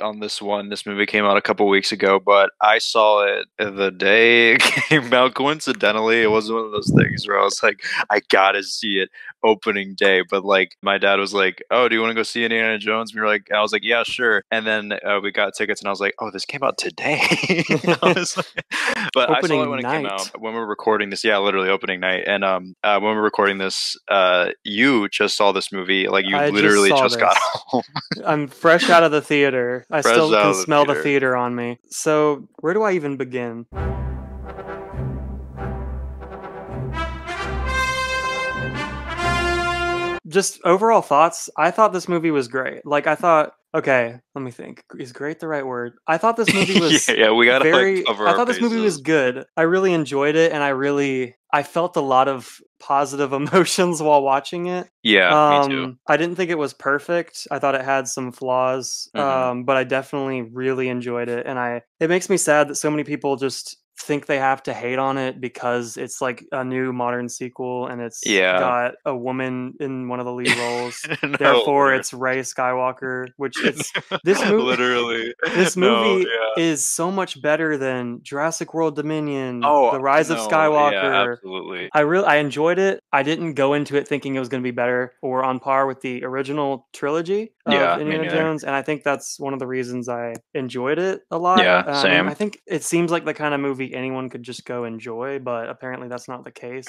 on this one. This movie came out a couple weeks ago, but I saw it the day it came out. Coincidentally, it wasn't one of those things where I was like, I gotta see it opening day. But like, my dad was like, "Oh, do you want to go see Indiana Jones?" And we were like, I was like, "Yeah, sure." And then we got tickets, and I was like, "Oh, this came out today." I was like, but I saw it when Opening it came out. night. When we were recording this, yeah, literally opening night. And when we were recording this, you just saw this movie. Like, you I just literally saw just got this. home, I'm fresh out of the theater. I fresh still out can of the smell the theater. theater on me. So, where do I even begin? Just overall thoughts. I thought this movie was great. Like, I thought, okay, let me think. Is great the right word? I thought this movie Yeah, was yeah, we gotta like very, cover I our thought this movie was bases. good. I really enjoyed it, and I felt a lot of positive emotions while watching it. Yeah, me too. I didn't think it was perfect. I thought it had some flaws, Hmm. but I definitely really enjoyed it. And it makes me sad that so many people just think they have to hate on it because it's like a new modern sequel and it's Yeah. got a woman in one of the lead roles. No, Therefore, literally. it's Rey Skywalker, which it's this movie. Literally. This No, movie yeah. is so much better than Jurassic World Dominion, Oh, The Rise of no, yeah, Skywalker. absolutely. I enjoyed it. I didn't go into it thinking it was going to be better or on par with the original trilogy of Yeah, me Indiana neither. Jones, and I think that's one of the reasons I enjoyed it a lot. Yeah, I mean, I same. think it seems like the kind of movie anyone could just go enjoy, but apparently that's not the case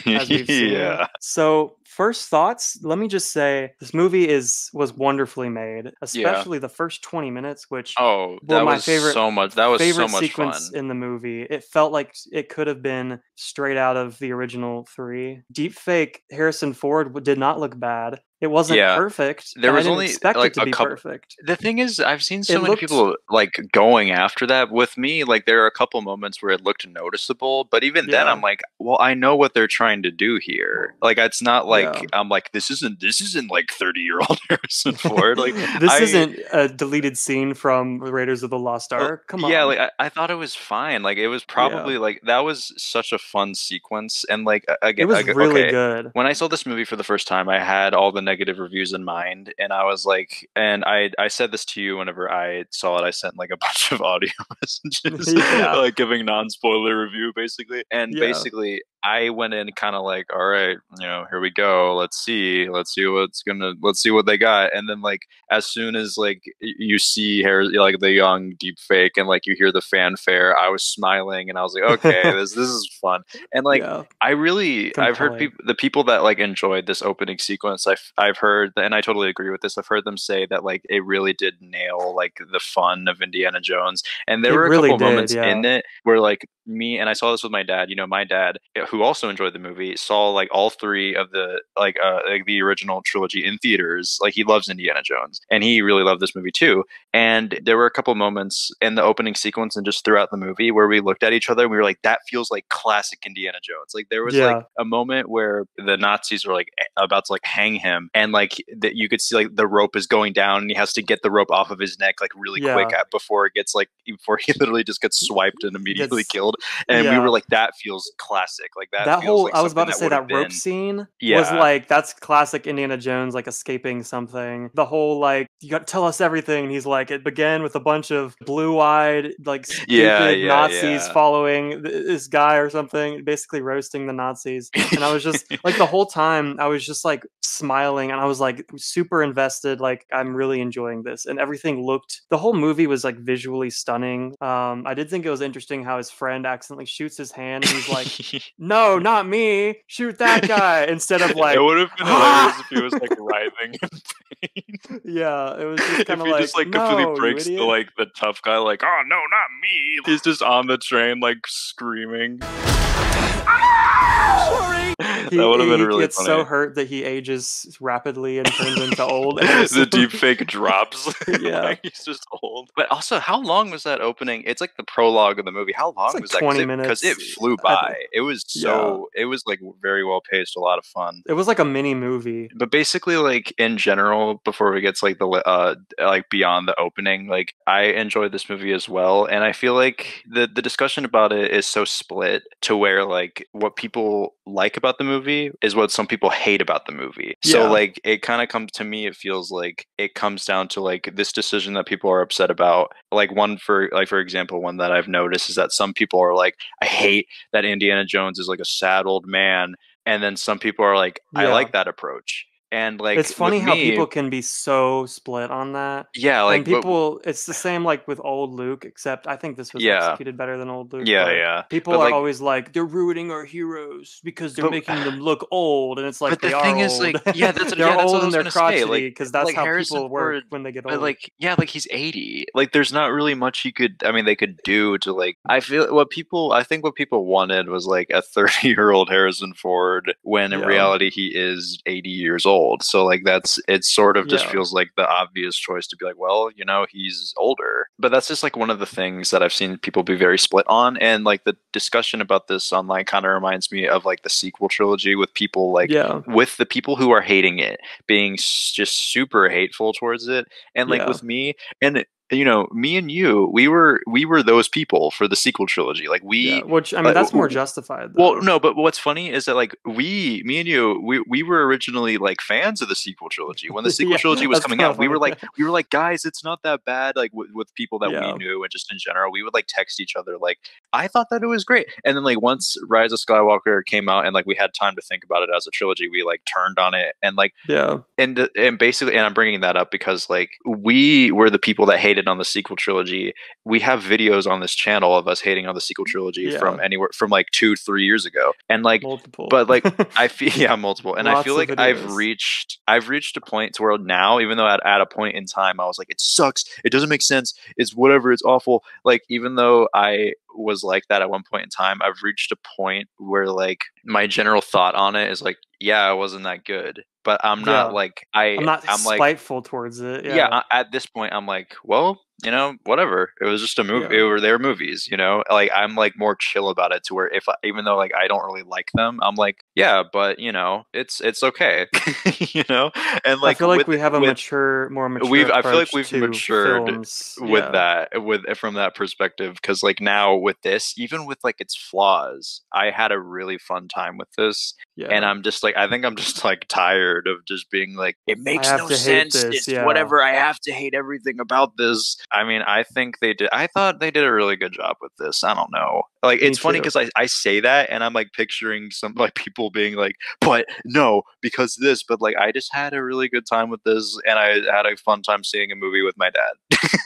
as we've seen. Yeah. So, first thoughts, let me just say this movie was wonderfully made, Yeah. especially the first 20 minutes, which Oh, were my that was so favorite much sequence fun. in the movie. It felt like it could have been straight out of the original 3. Deepfake Harrison Ford did not look bad. It wasn't Yeah. perfect, There and I was didn't only expect it like to a be couple. perfect. The thing is, I've seen It so many looked people like going after that. With me, like there are a couple moments where it looked noticeable, but even then I'm yeah. like, well, I know what they're trying to do here. Like it's not like Yeah. I'm like this isn't like 30-year-old Harrison Ford. Like This I isn't a deleted scene from Raiders of the Lost Ark. Come yeah, on. like I thought it was fine. Like it was Yeah. probably like that was such a fun sequence. And like It again, was really okay, good. when I saw this movie for the first time, I had all the negative reviews in mind, and I was like, and I said this to you whenever I saw it. I sent like a bunch of audio messages, Yeah. like giving non-spoiler review basically, and Yeah. basically I went in kind of like, all right, here we go. Let's see what they got. And then like as soon as like you see hair like the young deep fake and like you hear the fanfare, I was smiling and I was like, okay, this is fun. And like Yeah. I've heard Compelling. the people that like enjoyed this opening sequence. I've heard, and I totally agree with this. I've heard them say that like it really did nail like the fun of Indiana Jones. And there It were a really couple did. moments Yeah. in it where like me, and I saw this with my dad. My dad, who also enjoyed the movie, saw like all three of the like the original trilogy in theaters. Like he loves Indiana Jones, and he really loved this movie too. And there were a couple moments in the opening sequence and just throughout the movie where we looked at each other and we were like, that feels like classic Indiana Jones. Like there was like Yeah. a moment where the Nazis were like about to like hang him, and like that you could see like the rope is going down and he has to get the rope off of his neck like really quick Yeah. before it gets like before he literally just gets swiped and immediately Gets killed. And we were yeah. like, that feels classic. Like that That feels whole like I was about something to that say would have that rope been. scene was Yeah. like that's classic Indiana Jones like escaping something. The whole like you got to tell us everything. And he's like it began with a bunch of blue-eyed like Yeah, stupid yeah, Nazis yeah. following this guy or something, basically roasting the Nazis. And I was just like the whole time I was just like smiling and I was like super invested like I'm really enjoying this and everything looked the whole movie was like visually stunning. I did think it was interesting how his friend accidentally shoots his hand and he's like no, not me. Shoot that guy instead of It like, would have been hilarious if he was like writhing in pain. yeah, it was just kind If of he just like, like completely no, you breaks the idiot. like the tough guy, like, oh no, not me. He's just on the train like screaming. That would have been He really gets so funny. hurt that he ages rapidly and turns into old The Harrison. deep fake drops. Yeah, Like he's just old. But also, how long was that opening? It's like the prologue of the movie. How it's long like was that? Because 20 it minutes. flew I by. think. Yeah, It was like very well paced, a lot of fun. it was like a mini movie. But basically, like in general, before we get to like the like beyond the opening, like I enjoyed this movie as well, and I feel like the discussion about it is so split to where like what people people like about the movie is what some people hate about the movie. So Yeah. like it kind of comes to me, it feels like it comes down to like this decision that people are upset about. Like for example, one that I've noticed is that some people are like, I hate that Indiana Jones is like a sad old man. And then some people are like, I Yeah. like that approach. And It's like with funny how me, people can be so split on that. yeah, And like but people, it's the same like with old Luke, except I think this was yeah, executed better than old Luke, yeah, but yeah. people But are like always like, they're ruining our heroes because they're but making them look old. And it's like, But the they are thing is, old. like, yeah, that's They're what old I and was they're gonna say. crotchety because that's Like how Harrison people work Ford, when they get but old. like, yeah, like he's 80. Like, there's not really much he could. I mean, they could do to like. I think what people wanted was like a 30-year-old Harrison Ford, when in Yeah. reality he is 80 years old. So like, that's it. Sort of just Yeah. feels like the obvious choice to be like, well, he's older. But that's just like one of the things that I've seen people be very split on, and like the discussion about this online kind of reminds me of like the sequel trilogy with people like Yeah. with the people who are hating it being just super hateful towards it, and like Yeah. with me, and me and you, we were those people for the sequel trilogy. Like Yeah. we Which, I mean, uh, that's more justified well, though. no, but what's funny is that like me and you, we were originally like fans of the sequel trilogy. When the sequel Yeah. trilogy was That's coming kind of out, funny. we were like, guys, it's not that bad. Like with people that we Yeah. knew and just in general, we would like text each other like, I thought that it was great. And then like once Rise of Skywalker came out and like we had time to think about it as a trilogy, we like turned on it and like Yeah. and basically, and I'm bringing that up because like we were the people that hated on the sequel trilogy. We have videos on this channel of us hating on the sequel trilogy from Yeah. anywhere from like 2 3 years ago, and like Multiple. but like I feel yeah, multiple, and I feel Lots of like videos. I've reached a point to where now, even though at a point in time I was like, it sucks, it doesn't make sense, it's whatever, it's awful, like even though I was like that at one point in time, I've reached a point where like my general thought on it is like, yeah, it wasn't that good, but I'm not Yeah. like I'm not I'm like, spiteful towards it. yeah, Yeah. at this point, I'm like, well, whatever. It was just a movie. Yeah. They were movies, Like I'm like more chill about it to where if even though like I don't really like them, I'm like, yeah, but it's okay, you know. And I like feel like we have a more mature I feel like approach we've to matured films. with Yeah. that, with from that perspective, because like now with this, even with like its flaws, I had a really fun time with this, and Yeah. I'm just like, I think I'm just like tired of just being like, it I makes have no to hate sense, this. it's Yeah. whatever, I have to hate everything about this. I mean, I thought they did a really good job with this. I don't know, like Me it's funny too. because I say that and I'm like picturing some like people being like, but no, because this, but like I just had a really good time with this, and I had a fun time seeing a movie with my dad.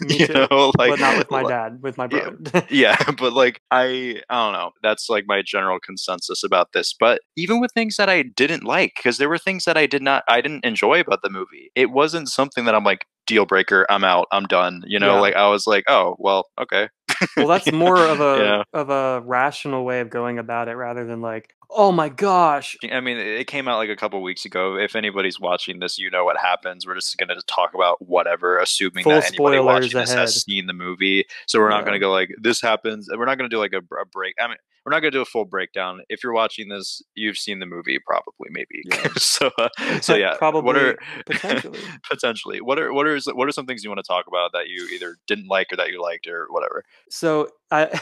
Me too. Like But not with my dad, with my yeah, brother. yeah, but like I don't know. That's like my general consensus about this. But even with things that I didn't like, because there were things that I didn't enjoy about the movie. It wasn't something that I'm like, deal breaker, I'm out, I'm done. Yeah. Like I was like, oh well, okay. Well, that's you more of you know, a rational way of going about it rather than like, "Oh my gosh." I mean, it came out like a couple weeks ago. If anybody's watching this, you know what happens. We're just going to talk about whatever, assuming Full that anybody spoilers watching this has ahead. seen the movie. So we're not going Yeah. to go like, this happens. We're not going to do like a break. I mean, we're not going to do a full breakdown. If you're watching this, you've seen the movie, probably, maybe. Yeah. So yeah. What are Probably, potentially. potentially what are some things you want to talk about that you either didn't like or that you liked or whatever? So I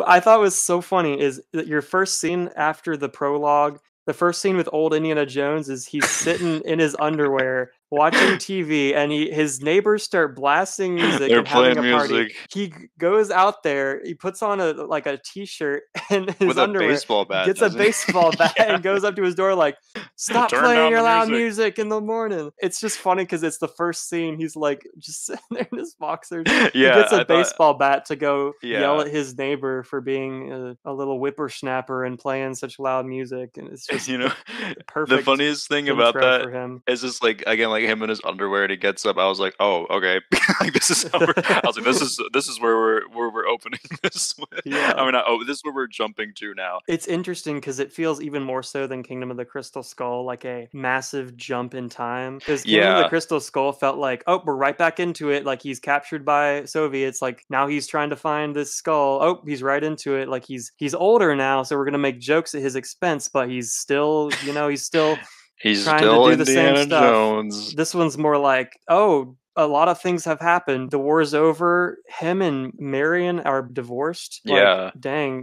I thought was so funny is that your first scene after the prologue, the first scene with old Indiana Jones is he's sitting in his underwear watching TV and his neighbors start blasting music They're and having playing a party. music Goes out there, he puts on a t-shirt and his with a underwear, baseball bat, gets a doesn't baseball he? bat Yeah. and goes up to his door like, "Stop Turn playing down your the loud music. music in the morning." It's just funny because it's the first scene. He's like just sitting there in his boxers. He Yeah, gets a I thought. baseball bat to go yell Yeah, at his neighbor for being a little whippersnapper and playing such loud music, and it's just you know, the the perfect funniest thing about intro that for him. is just like again, like him in his underwear and he gets up. I was like, oh, okay. Like this is how we're. I was like, this is where we're opening this. With. I Yeah. mean, this is where we're jumping to now. It's interesting because it feels even more so than Kingdom of the Crystal Skull, like a massive jump in time. Because Kingdom of the Yeah, Crystal Skull felt like, oh, we're right back into it. Like he's captured by Soviets. Like now he's trying to find this skull. Oh, he's right into it. Like he's older now, so we're gonna make jokes at his expense, but he's still, he's still he's trying to still do the same Indiana stuff. Jones. This one's more like, oh, a lot of things have happened. The war is over. Him and Marion are divorced. Like, Yeah. dang,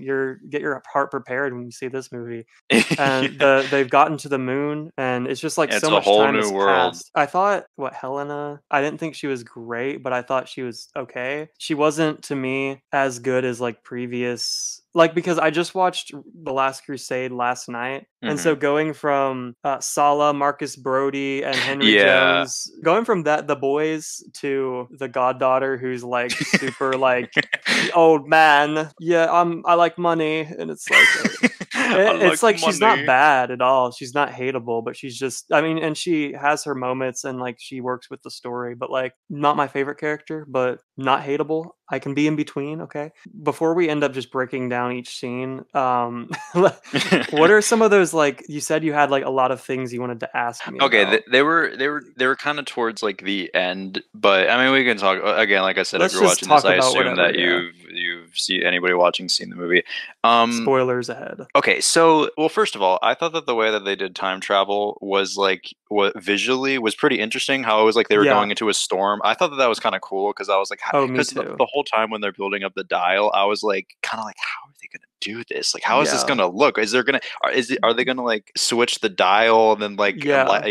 get your heart prepared when you see this movie. And Yeah. they've gotten to the moon, and it's just like It's so a much whole time new has world. passed. I thought what Helena, I didn't think she was great, but I thought she was okay. She wasn't to me as good as like previous, like, because I just watched The Last Crusade last night, and Hmm. so going from Sala, Marcus Brody, and Henry Yeah. Jones, going from that the boys to the goddaughter who's like super like old man. Yeah, I like money, and it's like I like it's like she's not money. bad at all. She's not hateable, but she's just, I mean, and she has her moments and like she works with the story, but like not my favorite character, but not hateable. I can be in between, okay? Before we end up just breaking down each scene, what are some of those, like you said you had like a lot of things you wanted to ask me Okay, about. they were kind of towards like the end, but I mean we can talk again. Like I said, if Let's you're just watching this, talk I about assume whatever, that yeah. you've seen anybody watching seen the movie. Um, Spoilers ahead. Okay, so well, first of all, I thought that the way that they did time travel was like what visually was pretty interesting. How it was like they were Yeah. going into a storm. I thought that that was kind of cool because I was like, Oh, me because too. the whole time when they're building up the dial, I was like, kind of like, how are they gonna do this? Like, how is this Yeah. gonna look? Is there gonna are they gonna like switch the dial and then like Yeah. like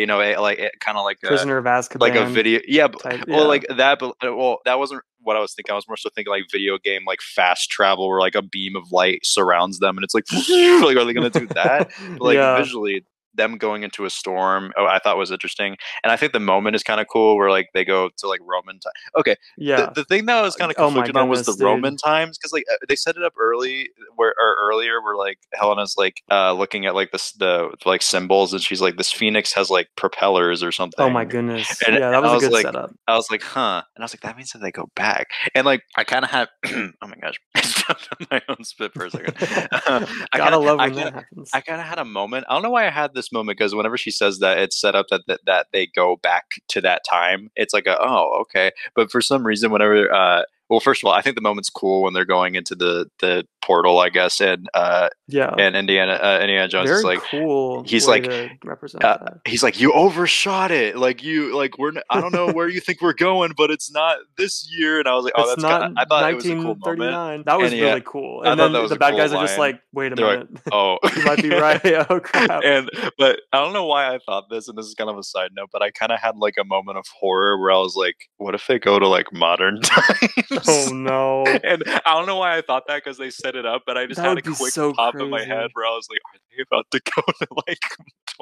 kind of Prisoner of like a Azkaban video? Yeah, but, type. well, Yeah. like that, but well, that wasn't what I was thinking. I was more so thinking like video game, like fast travel, where like a beam of light surrounds them, and it's like, like, are they gonna do that? But like Yeah. visually, them going into a storm, oh, I thought was interesting, and I think the moment is kind of cool, where like they go to like Roman time. Okay, Yeah. the thing that I was kind of Oh my conflicted on was the goodness, dude. Roman times because like they set it up early, where or earlier, where like Helena's like looking at like the like symbols, and she's like, this phoenix has like propellers or Oh my something, goodness. and Yeah, that was I a was good like. setup. I was like, huh. And I was like, that means that they go back. And like, I kind of had, oh my gosh, I jumped on my own spit for a second. I kind Gotta of, love I when kind that of, happens. I kind of had a moment. I don't know why I had this moment because whenever she says that it's set up that they go back to that time, it's like oh, okay. But for some reason, whenever well, first of all, I think the moment's cool when they're going into the portal, I guess, Yeah. and Indiana Jones is Very like, cool he's way like, to represent that. he's like, you overshot it. Like you, like I don't know where you think we're going, but it's not this year. And I was like, oh, It's that's kind. not I thought it was a cool moment. 1939. That And was yeah, really cool. I And thought that then was the a bad cool guys are just line. like, "Wait a They're like, minute. oh, You might be right." Oh crap. and but I don't know why I thought this, and this is kind of a side note, but I kind of had like a moment of horror where I was like, what if they go to like modern Oh times? no. And I don't know why I thought that because they set it up, but I just That had a would be quick so pop in my head crazy. where I was like, are they about to go to like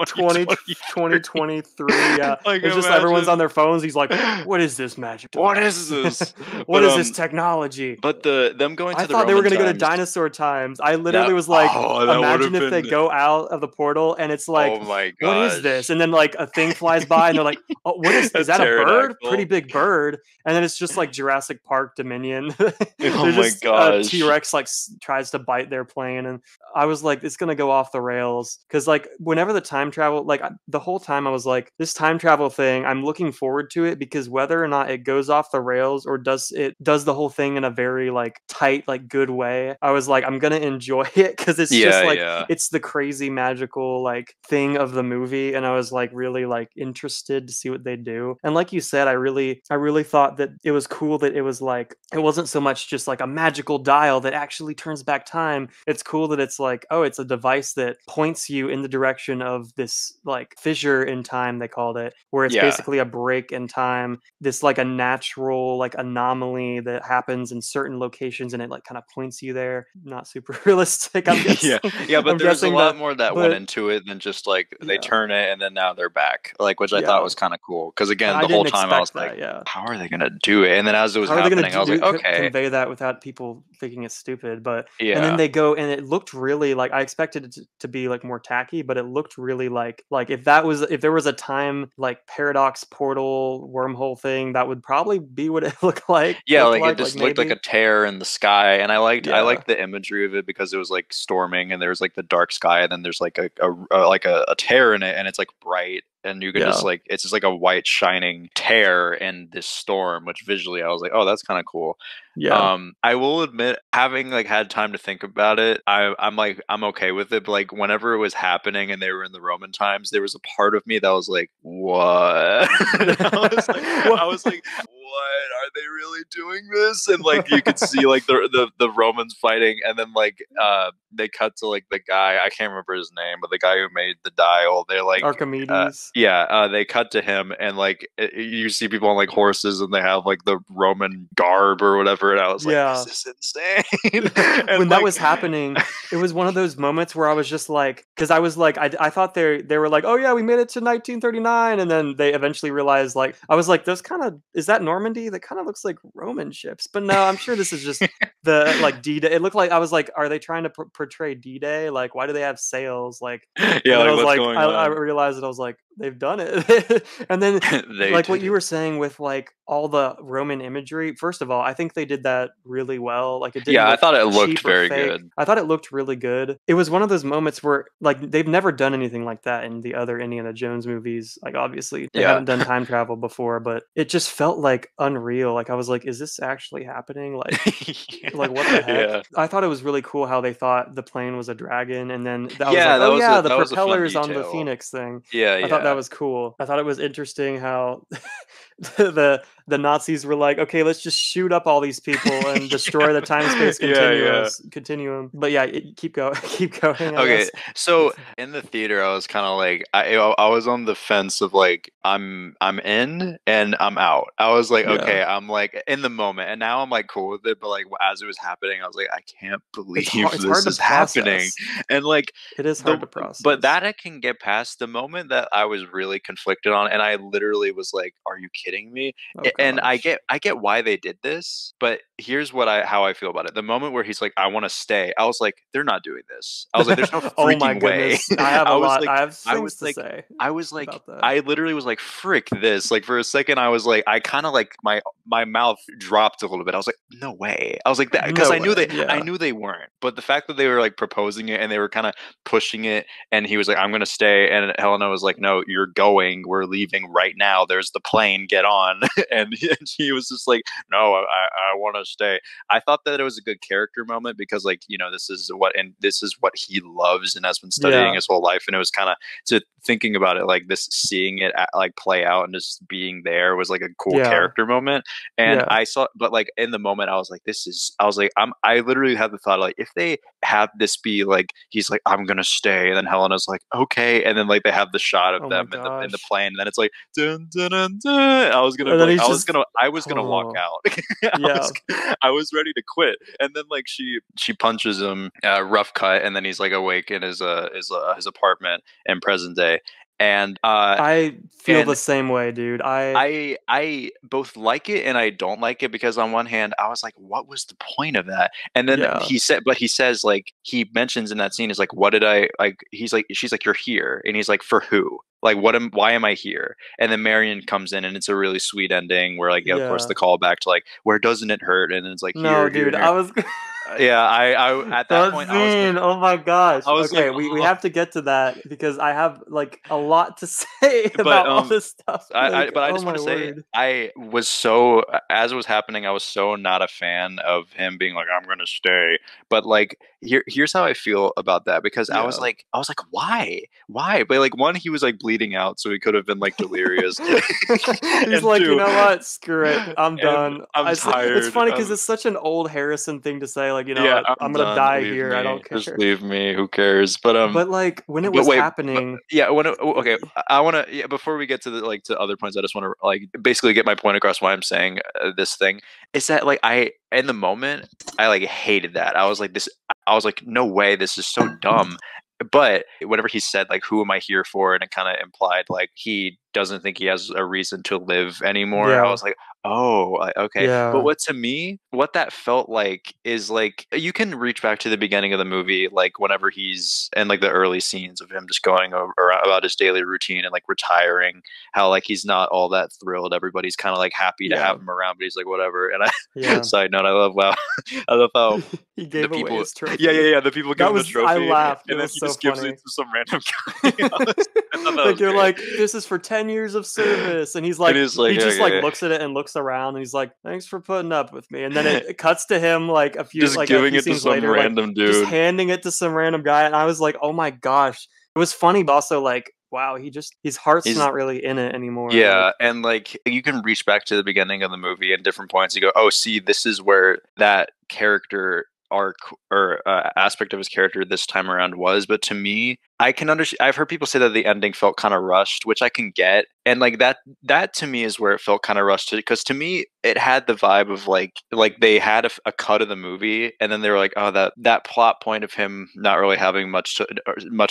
20 2023? 2023. Yeah. Like It's just everyone's on imagine. their phones. He's like, "What is this magic What is device? this? What But is this technology?" them going I to the thought they were Roman gonna go to times, dinosaur times. I that literally was like, that would imagine have if they been, go out of the portal and it's oh like, my what is this? gosh. And then like a thing flies by and they're like, oh, what A is that a bird? Pretty pterodactyl. big bird. And then it's just like Jurassic Park Dominion. Oh They're my just a gosh. T-Rex like tries to bite their plane. And I was like, it's gonna go off the rails. Cause like whenever the time travel, like the whole time I was like, this time travel thing, I'm looking forward to it because whether or not it goes off the rails or does the whole thing in a very like tight, like good way, I was like, I'm gonna enjoy it because it's just Yeah, like yeah. it's the crazy magical like thing of the movie. And I was like really like interested to see what they do. And like you said, I really thought that it was cool that it was like it wasn't so much just like a magical dial that actually turns back time. It's cool that it's like, oh, it's a device that points you in the direction of this like fissure in time, they called it, where it's Yeah. basically a break in time, this like a natural like anomaly that happens in certain locations and it like kind of points you there. Not super realistic, I'm Yeah. guessing. Yeah, but I'm there was a guessing lot that, more that went but into it than just like they yeah. turn it and then now they're back. Like which I thought Yeah. was kind of cool. Because again, I the whole didn't time I was expect like, that, yeah. how are they gonna do it? And then as it was How are they gonna happening, I was like, okay. convey that without people thinking it's stupid? But and then Yeah. they go and it looked really like I expected it to be like more tacky, but it looked really like if there was a time like paradox portal wormhole thing, that would probably be what it Yeah, like it like just looked like a maybe. tear in the sky, and I Yeah. liked the imagery of it because it was like storming, and there was like the dark sky, and then there's like a like a tear in it, and it's like bright, and you could just Yeah. like it's just like a white shining tear in this storm, which visually I was like, oh, that's kind of cool. Yeah. I will admit, having like had time to think about it, I'm like I'm okay with it. But like whenever it was happening and they were in the Roman times, there was a part of me that was like, what? Well, I was like, what are they really doing this? And like you could see like the Romans fighting, and then like they cut to like the guy, I can't remember his name, but the guy who made the dial. They're like Archimedes. yeah, they cut to him, and like you see people on like horses, and they have like the Roman garb or whatever. And I was like, Yeah. this is insane. And When that like, was happening, it was one of those moments where I was just like, because I was like, I thought they were like, oh yeah, we made it to 1939, and then they eventually realized, like, I was like, those kind of is that Normandy? That kind of looks like Roman ships, but no, I'm sure this is just the like D-Day. It looked like I was like, are they trying to portray D-Day? Like, why do they have sails? Like, yeah, and then I like was what's like, going I on? realized that I was like, they've done it, and then They like what did you it. were saying with like all the Roman imagery. First of all, I think they did that really well. Like it didn't Yeah, I look thought it looked cheap or very fake. good. I thought it looked really good. It was one of those moments where like they've never done anything like that in the other Indiana Jones movies. Like obviously they Yeah. haven't done time travel before, but it just felt like unreal. Like I was like, is this actually happening? Like what the heck? Yeah. I thought it was really cool how they thought the plane was a dragon, and then I was like, Yeah, oh yeah, the that was a fun propellers on the detail. Phoenix thing. Yeah, I thought that yeah. was cool. I thought it was interesting how the Nazis were like, okay, let's just shoot up all these people and destroy the time space Yeah, yeah. continuum. But yeah, keep going, keep going. I Okay, guess. so in the theater, I was kind of like, I was on the fence of like, I'm in and I'm out. I was like, Yeah, okay, I'm like in the moment, and now I'm like cool with it. But like as it was happening, I was like, I can't it's believe hard. It's hard this to is happening. process. And like It is the, hard to but process. that I can get past. The moment that I was really conflicted on, and I literally was like, are you kidding me? Oh And gosh. I get why they did this, but here's what I how I feel about it. The moment where he's like, I want to stay, I was like, they're not doing this. I was like, there's no Oh my freaking way. goodness, I have a I was lot. like, I have I was things to like, say I was like, about that. I literally was like, frick this. Like for a second, I was like, I kind of like my mouth dropped a little bit. I was like, no way. I was like that because No way. I Yeah. knew they weren't. But the fact that they were like proposing it and they were kind of pushing it, and he was like, I'm gonna stay, and Helena was like, no, you're going. We're leaving right now. There's the plane. Get on. And he was just like, no, I want to stay. I thought that it was a good character moment because like this is what he loves and has been studying Yeah. his whole life, and it was kind of to thinking about it like this, seeing it like play out and just being there was like a cool Yeah. character moment. And Yeah. I saw, but like in the moment, I was like, this is, I was like, I literally had the thought like, if they have this be like, he's like, I'm gonna stay, and then Helena's like, okay, and then like they have the shot of Oh my them in the gosh. plane, and then it's like, dun, dun, dun, dun. I was gonna And be then like, he's just, I was gonna walk oh out. yeah. I was ready to quit, and then like she punches him, rough cut, and then he's like awake in his apartment in present day, and I feel and the same way, dude. I both like it and I don't like it because on one hand I was like, what was the point of that? And then Yeah. he says like he mentions in that scene is like, what did I like? He's like, she's like, you're here, and he's like, for who? Like, why am I here? And then Marion comes in, and it's a really sweet ending where like, yeah, of course, Yeah. the callback to like, where doesn't it hurt? And it's like No, here, here, dude. here. I was Yeah, I at that that point scene. Oh my gosh. I was like, Okay, we oh, have to get to that because I have like a lot to say but about all this stuff. Like, but I oh just want my to say word. I was so as it was happening, I was so not a fan of him being like, I'm gonna stay. But like here's how I feel about that because Yeah. I was like, why? But like one, he was like bleeding out, so he could have been like delirious, He's and like, you two, know what? Screw it. I'm and done. I'm It's tired. funny because it's such an old Harrison thing to say. Like, you know Yeah, what? I'm I'm gonna done. die Leave here. I me. don't Just care. leave me. Who cares? But like when it But was wait, happening, yeah. Okay, I want to. Yeah, before we get to the like to other points, I just want to like basically get my point across. Why I'm saying this thing is that like I in the moment I like hated that. I was like this. I was like, no way. This is so dumb. But whenever he said like, "Who am I here for?" and it kind of implied like he doesn't think he has a reason to live anymore. I Yeah. was like, oh, okay. But Yeah. what to me, what that felt like is like you can reach back to the beginning of the movie, like whenever he's in like the early scenes of him just going over about his daily routine and like retiring, how like he's not all that thrilled. Everybody's kind of like happy to have Yeah. him around, but he's like whatever. And I Yeah. side note, I love wow, I love how He the gave away people, his yeah, trophy. yeah, the people give That him the was I trophy, laughed. It and then was he so just gives it funny. to some random guy. I thought that Like was you're great. like, this is for 10 years of service. And he's And like, he's like, he just like okay, looks at it and looks around and he's like, thanks for putting up with me. And then it cuts to him just a giving few it to scenes some later, like random just dude. handing it to some random guy. And I was like, oh my gosh. It was funny, but also like, wow, his heart's He's not really in it anymore. Yeah, Like, and like you can reach back to the beginning of the movie at different points. You go, oh, see, this is where that character arc or aspect of his character this time around was. But to me, I can understand. I've heard people say that the ending felt kind of rushed, which I can get, and like that to me is where it felt kind of rushed because to me it had the vibe of like they had a cut of the movie and then they were like, oh, that plot point of him not really having much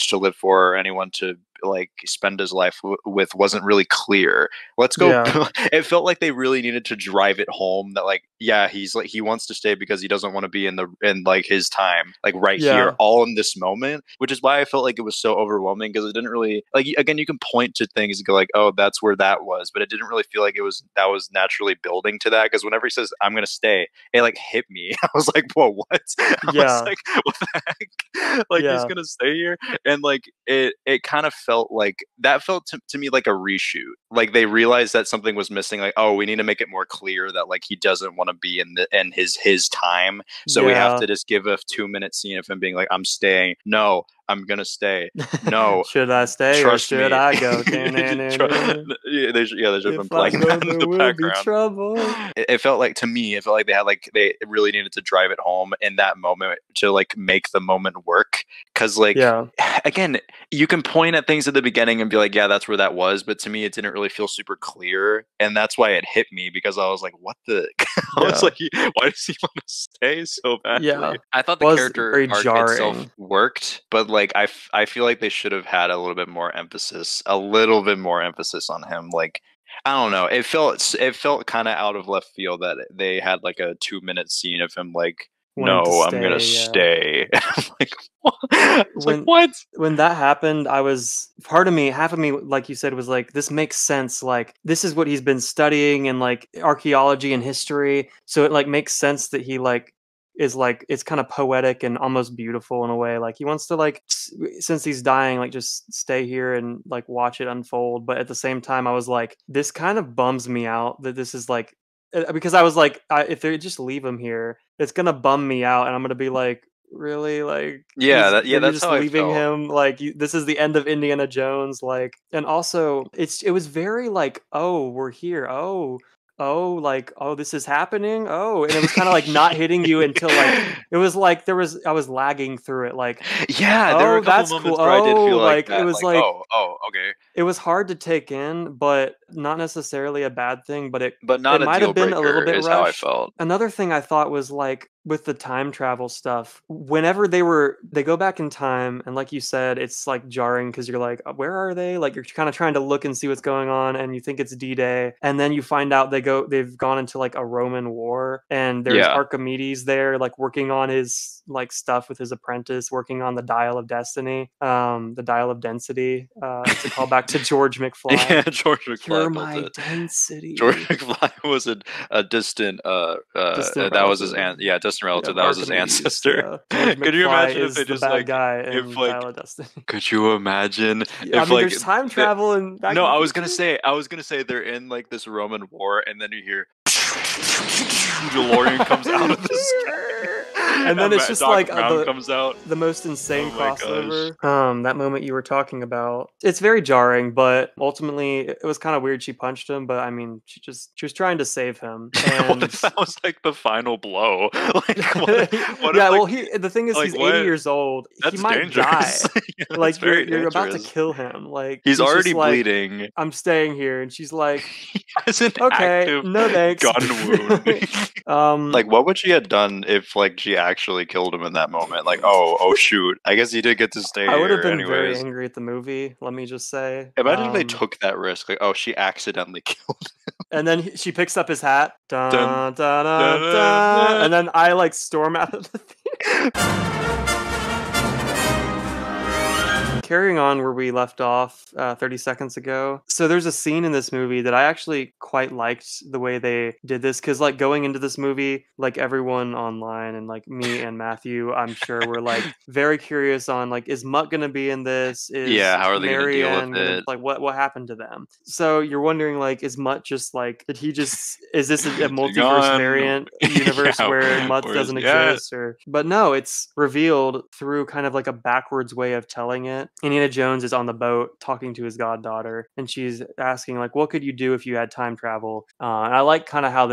to live for or anyone to like spend his life with wasn't really clear. Let's go. yeah, It felt like they really needed to drive it home that like yeah, he's like he wants to stay because he doesn't want to be in like his time like right here yeah, all in this moment, which is why I felt like it was so overwhelming because it didn't really like again you can point to things and go like, oh, that's where that was, but it didn't really feel like it was that was naturally building to that because whenever he says I'm gonna stay, it like hit me. I was like, whoa, what? I was yeah, like, what the heck? Like he's yeah, gonna stay here, and like it kind of felt like that felt to me like a reshoot. Like they realized that something was missing. Like, oh, we need to make it more clear that like he doesn't want to be in his time, so we have yeah. to just give a 2 minute scene of him being like, I'm staying. No, I'm gonna stay. No, Should I stay or trust should me. I go? Yeah, they should have been If I playing that go, in there the will be background. trouble. It felt like to me, it felt like they had like they really needed to drive it home in that moment to like make the moment work. Cause like Yeah, again, you can point at things at the beginning and be like, yeah, that's where that was. But to me, it didn't really feel super clear, and that's why it hit me because I was like, what the? I was yeah, like, why does he want to stay so yeah. badly? I thought the Was character very arc itself jarring. worked, but like I feel like they should have had a little bit more emphasis, a little bit more emphasis on him. Like I don't know, it felt kind of out of left field that they had like a 2 minute scene of him like, Wanting to no, I'm gonna stay, yeah. stay. I'm like, what? I was like, When what? when that happened, I was part of me, half of me, like you said, was like, this makes sense. Like, this is what he's been studying and like archaeology and history. So it like makes sense that he like is like it's kind of poetic and almost beautiful in a way. Like he wants to like since he's dying, like just stay here and like watch it unfold. But at the same time, I was like, this kind of bums me out that this is like because I was like, if they just leave him here, it's gonna bum me out, and I'm gonna be like, really, like Yeah, you're that's just how I leaving felt. him like this is the end of Indiana Jones, like, and also it was very like, oh, we're here, oh, like, oh, this is happening, oh, and it was kind of like not hitting you until like it was like I was lagging through it, like, Yeah, there were a oh, couple that's cool, moments where I did oh, feel like like it that, was like, like oh, okay, it was hard to take in, but not necessarily a bad thing, but but it not a might deal have been a little breaker bit is how I rushed. felt. Another thing I thought was, like, with the time travel stuff, whenever they go back in time, and like you said, it's, like, jarring because 'cause you're like, Where are they?" Like, you're kinda trying to look and see what's going on, and you think it's D-Day, and then you find out they've gone into, like, a Roman war, and there's Yeah, Archimedes there, like, working on his, like, stuff with his apprentice, working on the Dial of Destiny, the Dial of Density, to call back to George McFly. yeah, George You're McFly built my it. George density. McFly was a distant Distant that was his relative yeah, distant relative. of That was his Archimedes, ancestor. yeah. George Could you McFly imagine if they is the just bad like guy if in like Dial of Destiny. could you imagine Yeah, I if mean, like there's time the travel and Back no, to the Future. I was gonna say they're in like this Roman war and then you hear DeLorean comes out of the sky And then and it's just Doc like Brown comes out. the most insane Oh my gosh. crossover. That moment you were talking about. It's very jarring, but ultimately it was kind of weird she punched him, but I mean, she was trying to save him. What And if that was like the final blow? Like what if yeah, well, the thing is like he's 80 what years old. He that's might dangerous. die. Yeah, that's Like very you're about to dangerous. kill him. Like He's he's already just like, bleeding. I'm staying here, and she's like, He has an okay, active no thanks. gun wound. um Like, what would she have done if, like, she actually killed him in that moment. Like, oh shoot, I guess he did get to stay I would have here been very anyways. angry at the movie. Let me just say. Imagine if they took that risk. Like, oh, she accidentally killed And then she picks up his hat. him. Dun, dun, Dun, dun, dun, dun, dun. and then I like storm out of the theater. Carrying on where we left off 30 seconds ago. So there's a scene in this movie that I actually quite liked the way they did this, because like going into this movie, like everyone online and like me and Matthew, I'm sure we're like very curious on like, is Mutt gonna be in this? Is Yeah, how are they gonna deal with Marianne gonna, it? like, what happened to them? So you're wondering like, is Mutt just like, is this a multiverse Gone. variant universe Yeah, where Mutt whereas doesn't yeah, exist? Or but no, it's revealed through kind of like a backwards way of telling it. Indiana Jones is on the boat talking to his goddaughter, and she's asking like, "What could you do if you had time travel?" And I like kind of how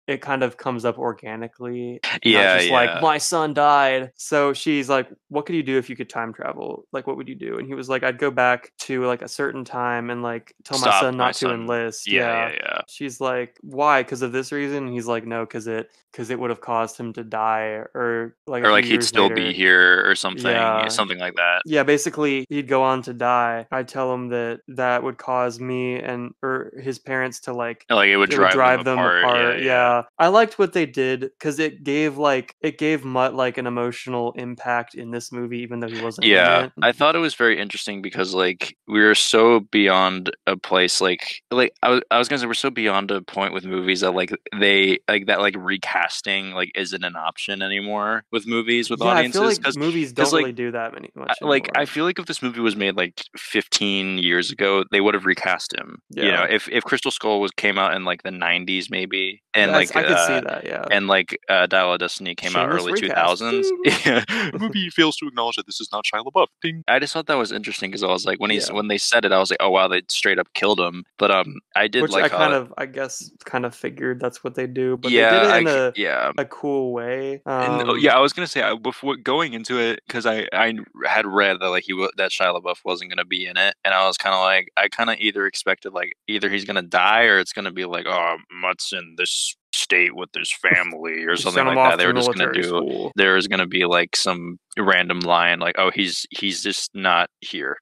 it kind of comes up organically, not yeah, just like yeah. my son died. So she's like, "What could you do if you could time travel? Like, what would you do?" And he was like, "I'd go back to like a certain time and like tell my Stop son my not to son. enlist." Yeah, Yeah. yeah, yeah. She's like, "Why? Because of this reason?" And he's like, "No, because it would have caused him to die, or like a Or few like he'd years still be later." here or something, Yeah, something like that. yeah, basically he'd go on to die. I tell him that that would cause me and or his parents to like, Like it would it would drive them drive them apart. Yeah, apart. yeah. Yeah. I liked what they did because it gave Mutt like an emotional impact in this movie, even though he wasn't in Yeah, it. I thought it was very interesting because like we were so beyond a place like I was gonna say we're so beyond a point with movies that like they like that like recasting like isn't an option anymore with movies with Yeah, I feel audiences like movies because don't like really do that much I anymore. feel like if this movie was made like 15 years ago, they would have recast him. You know, Yeah. if Crystal Skull was came out in like the 90s maybe, I could see that, yeah. and like Dial of Destiny came out Shameless early recast. 2000s, Ding. yeah, the movie fails to acknowledge that this is not Shia LaBeouf. Ding. I just thought that was interesting because I was like Yeah. when they said it, I was like, oh wow, they straight up killed him. But I did Which I like kind how of, I guess, kind of figured that's what they do, but they did yeah it in yeah. a cool way. And yeah, I was gonna say before going into it because I had read that like that Shia LaBeouf wasn't gonna be in it, and I was kind of like I kind of either expected like either he's gonna die or it's gonna be like oh Mutt's in this state with his family or We something sent him like that. off They to were just gonna military do school. there was gonna be like some random line like oh he's just not here.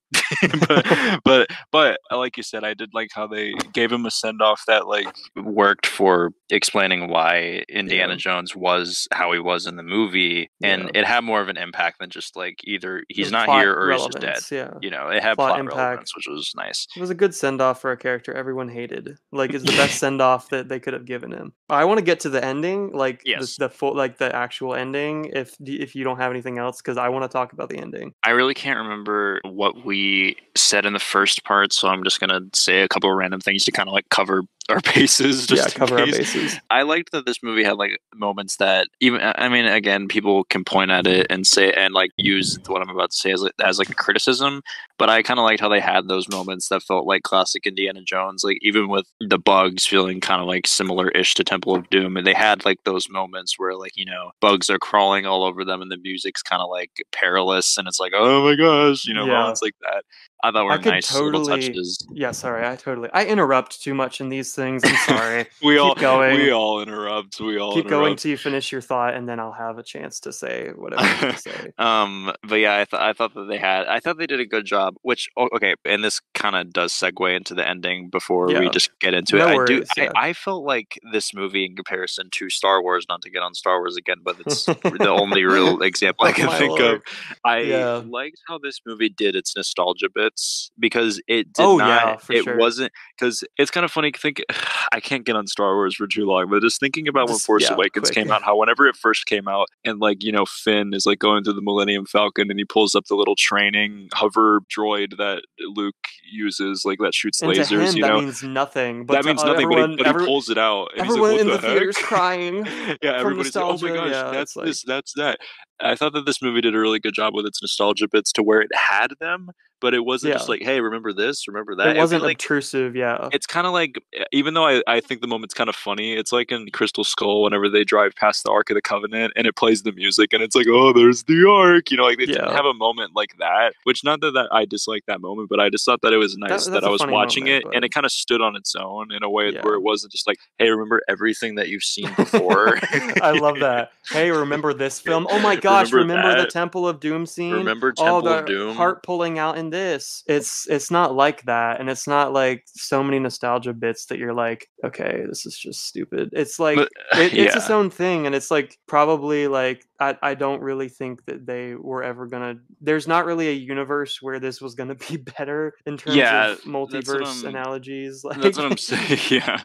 but like you said, I did like how they gave him a send off that like worked for explaining why Indiana Yeah, Jones was how he was in the movie, and yeah. it had more of an impact than just like either It he's was not plot here or he's just dead. relevance, yeah. You know, it had Plot plot impact. relevance, which was nice. It was a good send off for a character everyone hated. Like, it's the best send off that they could have given him. I want to get to the ending, like Yes. the full, like the actual ending. If you don't have anything else, because I want to talk about the ending. I really can't remember what we said in the first part, so I'm just gonna say a couple of random things to kind of like cover our bases Yeah, just in cover our case. bases. I liked that this movie had like moments that even I mean again people can point at it and say and like use what I'm about to say as like a criticism, but I kind of liked how they had those moments that felt like classic Indiana Jones, like even with the bugs feeling kind of like similar-ish to Temple of Doom, and they had like those moments where like you know bugs are crawling all over them and the music's kind of like perilous and it's like oh my gosh, you know Yeah. moments like that. I thought I were could nice little totally. touches. Yeah, sorry. I interrupt too much in these things. I'm sorry. we all Keep going. we all interrupt. We all Keep going interrupt. till you finish your thought, and then I'll have a chance to say whatever you need to say. But yeah, I thought that I thought they did a good job. Which okay, and this kind of does segue into the ending before we Yeah. just get into it. No worries. Yeah. I felt like this movie in comparison to Star Wars, not to get on Star Wars again, but it's the only real example I Oh can my think of. lord. I Yeah. liked how this movie did its nostalgia bits because it did Oh not. yeah, for It sure. wasn't because it's kind of funny. Think I can't get on Star Wars for too long, but just thinking about when Just Force yeah, Awakens quick. came out, how whenever it first came out, and like you know Finn is like going through the Millennium Falcon, and he pulls up the little training hover droid that Luke uses, like that shoots And to lasers. him, You that know, means nothing. But that to means nothing, but he everyone, pulls it out, and he's like, everyone "What in the the theater's heck?" crying Yeah, from everybody's like, "Oh my nostalgia. gosh, Yeah, that's it's like this, that's that." I thought that this movie did a really good job with its nostalgia bits to where it had them, but it wasn't just Yeah. like, hey, remember this, remember It that. It would be wasn't like obtrusive, yeah. it's kind of like, even though I think the moment's kind of funny, it's like in Crystal Skull whenever they drive past the Ark of the Covenant and it plays the music and it's like, oh, there's the Ark. You know, like they didn't Yeah. have a moment like that, which not that I dislike that moment, but I just thought that it was nice that That's I a was funny watching moment, it and but it kind of stood on its own in a way where yeah. it wasn't just like, hey, remember everything that you've seen before? I love that. Hey, remember this film? Oh my gosh, Remember remember the that? Temple of Doom scene? Remember Oh, Temple of the Doom? heart pulling out in this. It's not like that, and it's not like so many nostalgia bits that you're like, okay, this is just stupid. It's like But it's its yeah. own thing, and it's like probably like I don't really think that they were ever gonna. There's not really a universe where this was gonna be better in terms of Yeah, that's what multiverse I'm analogies. That's what Like I'm saying. Yeah.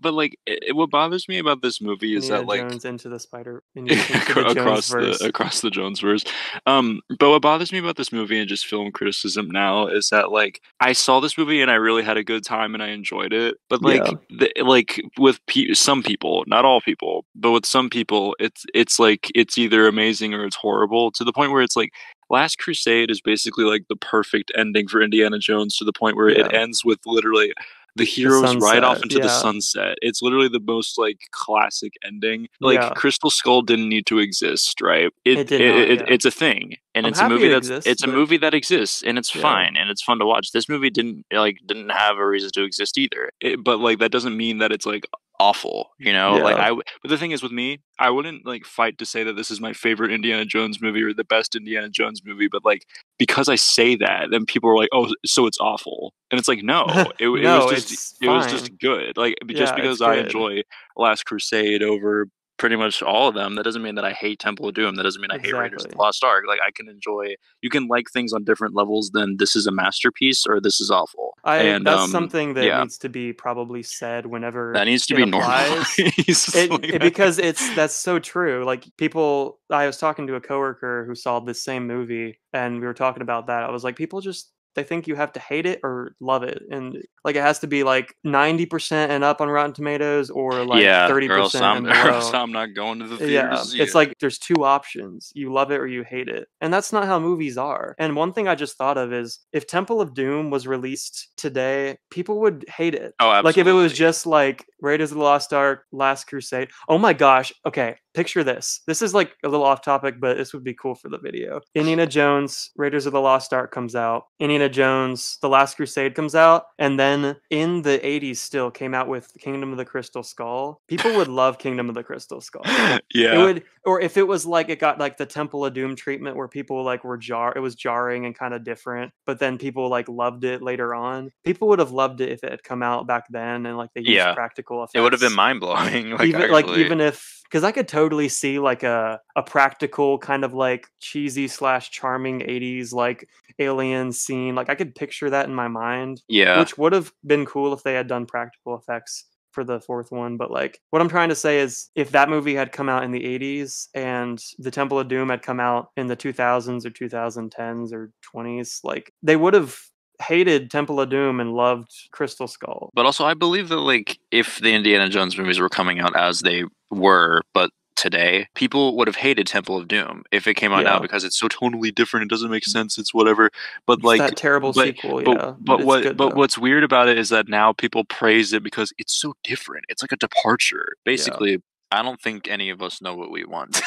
But like, what bothers me about this movie is Indiana that like Jones into the Jones across verse. the Jonesverse. But what bothers me about this movie and just film criticism now is that like I saw this movie and I really had a good time and I enjoyed it. But like Yeah. like with some people, not all people, but with some people, it's like it's either amazing or it's horrible to the point where it's like. Last Crusade is basically like the perfect ending for Indiana Jones to the point where it Yeah. ends with literally the The heroes ride off sunset. into the Yeah. sunset. It's literally the most like classic ending. Like Yeah. Crystal Skull didn't need to exist, right? It did not, yeah. It's a thing, and I'm happy it exists, it's a but movie that exists, and it's yeah. fine, and it's fun to watch. This movie didn't have a reason to exist either. But like that doesn't mean that it's like awful, you know? Yeah. But the thing is with me, I wouldn't like fight to say that this is my favorite Indiana Jones movie or the best Indiana Jones movie, but like because I say that, then people are like, "Oh, so it's awful," and it's like, no, No, it's it was just fine. good. Like just Yeah, it's because I good. enjoy Last Crusade over pretty much all of them, that doesn't mean that I hate Temple of Doom. That doesn't mean I hate Raiders of Exactly. the Lost Ark. Like I can enjoy, you can like things on different levels than this is a masterpiece or this is awful. I And That's something that yeah, needs to be probably said that whenever needs to it be applies. normalized. Like, Because that's so true. Like people, I was talking to a coworker who saw this same movie, and we were talking about that. I was like, people just they think you have to hate it or love it, and like it has to be like 90% and up on Rotten Tomatoes, or like yeah, thirty or else percent I'm and or else below. I'm not going to the theater to Yeah, see it's it. like there's two options. You love it or you hate it. And that's not how movies are. And one thing I just thought of is if Temple of Doom was released today, people would hate it. Oh, Like if it was absolutely. just like Raiders of the Lost Ark, Last Crusade. Oh my gosh. Okay, picture this. This is like a little off topic, but this would be cool for the video. Indiana Jones, Raiders of the Lost Ark comes out. Indiana Jones, The Last Crusade comes out, and then in the 80s still came out with Kingdom of the Crystal Skull. People would love Kingdom of the Crystal Skull. It Yeah. would, or if it was like it got like the Temple of Doom treatment where people like it was jarring and kind of different, but then people like loved it later on. People would have loved it if it had come out back then and like they used Yeah. practical It would have been effects. mind-blowing, like, actually. Even if because I could totally see like a practical kind of like cheesy slash charming 80s like alien scene. Like I could picture that in my mind, Yeah. which would have been cool if they had done practical effects for the fourth one. But like what I'm trying to say is if that movie had come out in the 80s and the Temple of Doom had come out in the 2000s or 2010s or 20s, like they would have hated Temple of Doom and loved Crystal Skull. But also, I believe that, like, if the Indiana Jones movies were coming out as they were, but today, people would have hated Temple of Doom if it came out now Yeah. because it's so totally different. It doesn't make sense. It's whatever. But It's like, that terrible sequel, yeah. It's good but though. what's weird about it is that now people praise it because it's so different. It's like a departure. Yeah. Basically, I don't think any of us know what we want.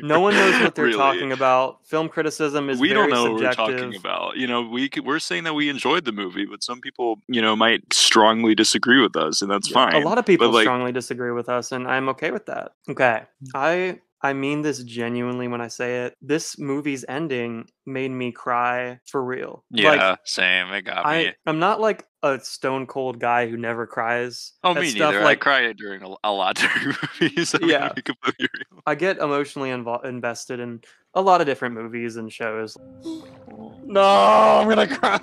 No one knows what they're Really, talking about. Film criticism is we don't very know what we're talking subjective. about. You know, we're saying that we enjoyed the movie, but some people, you know, might strongly disagree with us, and that's Yeah, a fine. lot of But people like, strongly disagree with us, and I'm okay with that. Okay, I mean this genuinely when I say it. This movie's ending made me cry for real. Like yeah, same. It got me. I'm not like a stone cold guy who never cries Oh, at me stuff. neither. I Like cry during a lot during movies. I'm gonna yeah, be completely real. I get emotionally invested in a lot of different movies and shows. No, I'm gonna cry.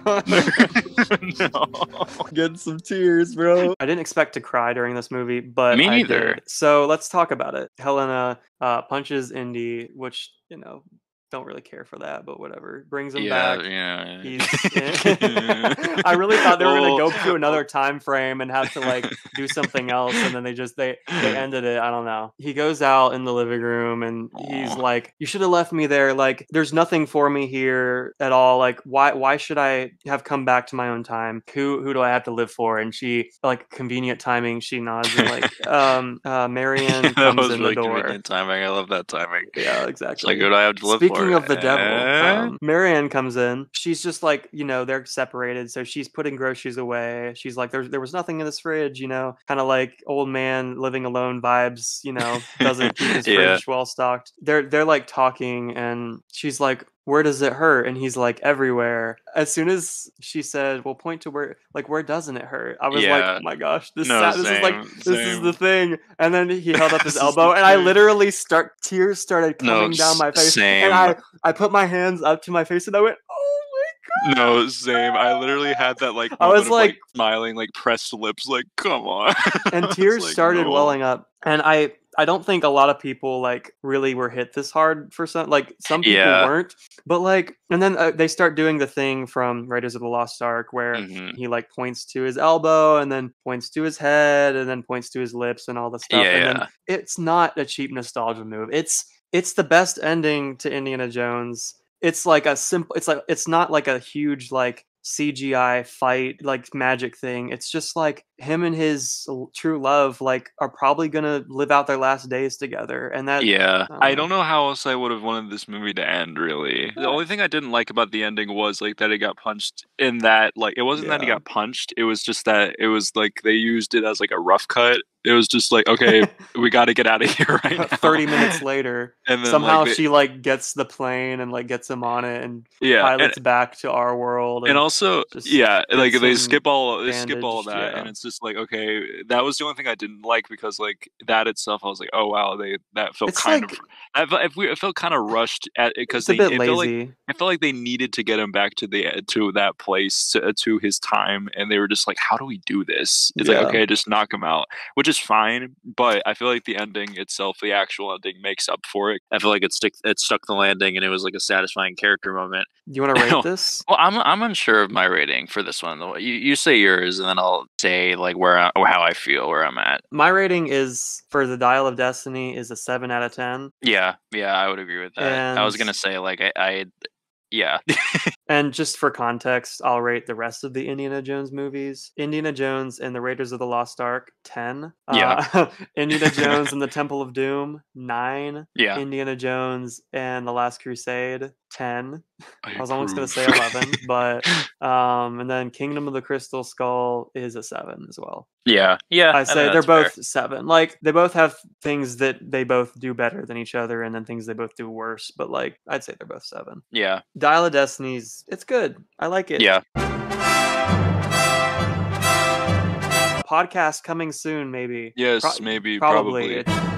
No, Getting some tears, bro. I didn't expect to cry during this movie, but me I neither. did. So let's talk about it. Helena punches Indy, which, don't really care for that, but whatever. Brings him Yeah, back. yeah. He's I really thought they were gonna Well, go to another time frame and have to like do something else, and then they ended it. I don't know. He goes out in the living room and he's aw. like, "You should have left me there. Like, there's nothing for me here at all. Like, why should I have come back to my own time? Who do I have to live for?" And she, like, convenient timing, she nods and like, Marianne That comes was in the really door. convenient timing. I love that timing. Yeah, It's like, exactly. who do I have to live Speaking for? of the devil, Eh? Marianne comes in. She's just like, they're separated, so she's putting groceries away. She's like, there was nothing in this fridge, kind of like old man living alone vibes. Doesn't keep his Yeah. fridge well stocked. They're like talking, and she's like, where does it hurt? And he's like, everywhere. As soon as she said, well, point to where doesn't it hurt? I was like, Yeah. oh my gosh, No, this is like, same, this is the same. thing. And then he held up his This is the elbow, and I thing. literally tears started No, coming down my face. And same. I put my hands up to my face and I went, oh No, same. I literally had that like my. I was moment of like like, smiling, like pressed lips, like come on. and It's tears like started no. welling up. And I don't think a lot of people like really were hit this hard for some people Yeah. weren't, but like, and then they start doing the thing from Raiders of the Lost Ark where Hmm. he like points to his elbow and then points to his head and then points to his lips and all the stuff. Yeah, And then yeah. it's not a cheap nostalgia move. It's the best ending to Indiana Jones. It's like a simple, it's not like a huge like CGI fight like magic thing. It's just like him and his true love like are probably gonna live out their last days together, and that Yeah. I don't I know. don't know how else I would have wanted this movie to end, really. The Eh, only thing I didn't like about the ending was like that he got punched in that like it wasn't that he yeah. got punched, it was just that it was like they used it as like a rough cut. It was just like, okay, we got to get out of here right now. 30 minutes later, And then like somehow they she like gets the plane and like gets him on it and yeah, pilots back to our world and and also, just yeah, like gets him they skip all bandaged. that, Yeah. and it's just like, okay, that was the only thing I didn't like because like that itself, I was like, oh wow, that felt It's kind of, like it felt kind of rushed at because it's a bit it lazy. felt like they needed to get him back to that place to his time, and they were just like, how do we do this? It's like, Yeah. okay, just knock him out, which is fine, but I feel like the ending itself, the actual ending, makes up for it. I feel like it stuck the landing, and it was like a satisfying character moment. Do you want to rate this? Well, I'm unsure of my rating for this one. You say yours, and then I'll say like or how I feel where I'm at. My rating is for the Dial of Destiny is a 7 out of 10. Yeah, yeah, I would agree with that. I And was gonna say like I yeah, And just for context, I'll rate the rest of the Indiana Jones movies. Indiana Jones and the Raiders of the Lost Ark, 10. yeah, Indiana Jones and the Temple of Doom, 9. yeah. Indiana Jones and the Last Crusade, 10. I I was almost going to approve. say 11, but and then Kingdom of the Crystal Skull is a 7 as well. Yeah, yeah. I I think say they're that's fair. both 7. Like they both have things that they both do better than each other and then things they both do worse, but like I'd say they're both 7. Yeah, Dial of Destiny's it's good. I like it. yeah. Podcast coming soon, maybe. Yes, maybe, Probably. probably.